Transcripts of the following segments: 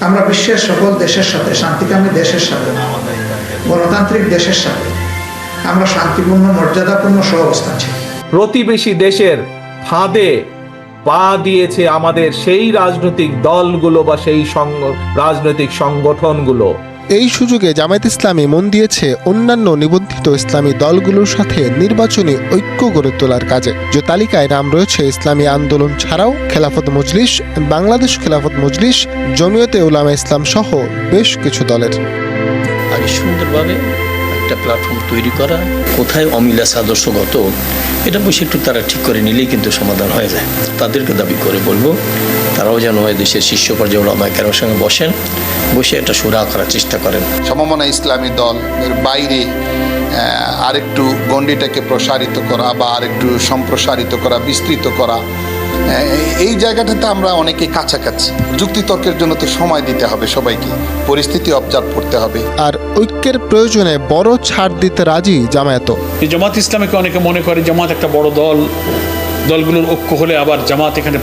আমরা বিশ্বের সকল দেশের সাথে, শান্তিকামী দেশের সাথে, গণতান্ত্রিক দেশের সাথে আমরা শান্তিপূর্ণ, মর্যাদাপূর্ণ সহাবস্থান ছিল। প্রতিবেশী দেশের ফাঁদে পা দিয়েছে আমাদের সেই রাজনৈতিক দলগুলো বা সেই রাজনৈতিক সংগঠনগুলো। এই সুযোগে জামায়াত ইসলামী মন দিয়েছে অন্যান্য নিবন্ধিত ইসলামী দলগুলোর সাথে নির্বাচনী ঐক্য গড়ে তোলার কাজে, যে তালিকায় নাম রয়েছে ইসলামী আন্দোলন ছাড়াও খেলাফত মজলিস, বাংলাদেশ খেলাফত মজলিস, জমিয়তে উলামা ইসলাম সহ বেশ কিছু দলের। আগে সুন্দরভাবে একটা প্ল্যাটফর্ম তৈরি করা, কোথায় অমিল আছে আদর্শগত, এটা বসে একটু তারা ঠিক করে নিলেই কিন্তু সমাধান হয়ে যায়। তাদেরকে দাবি করে বলবো তারাও যেন দেশের শীর্ষ পর্যায়ে ওলামায়ে কেরামের সঙ্গে বসে একটা সুরা করার চেষ্টা করেন। সমমনা ইসলামী দল এর বাইরে আরেকটু গণ্ডিটাকে প্রসারিত করা বা আরেকটু সম্প্রসারিত করা, বিস্তৃত করা, এই জায়গাটাতে আমরা অনেকে কাছাকাছি। যুক্তিতর্কের জন্য তো সময় দিতে হবে সবাইকে, পরিস্থিতি অবজার্ভ করতে হবে। আর ঐক্যের প্রয়োজনে বড় ছাড় দিতে রাজি জামায়াত। এই জামাত ইসলামীকে অনেকে মনে করে জামাত একটা বড় দল, দলগুলোর ঐক্য হলে আবার জামাত এখানে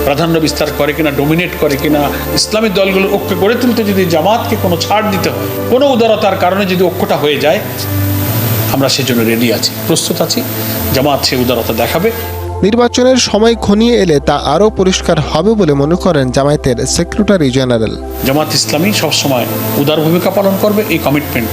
প্রাধান্য বিস্তার করে কিনা, ডোমিনেট করে কিনা। ইসলামী দলগুলোর ঐক্য গড়ে তুলতে যদি জামাতকে কোনো ছাড় দিতে হয়, কোনো উদারতার কারণে যদি ঐক্যটা হয়ে যায়, আমরা সেজন্য রেডি আছি, প্রস্তুত আছি। জামাত সে উদারতা দেখাবে। নির্বাচনের সময় ঘনিয়ে এলে তা আরও পরিষ্কার হবে বলে মনে করেন জামায়াতের সেক্রেটারি জেনারেল। জামাত ইসলামী সবসময় উদার ভূমিকা পালন করবে, এই কমিটমেন্ট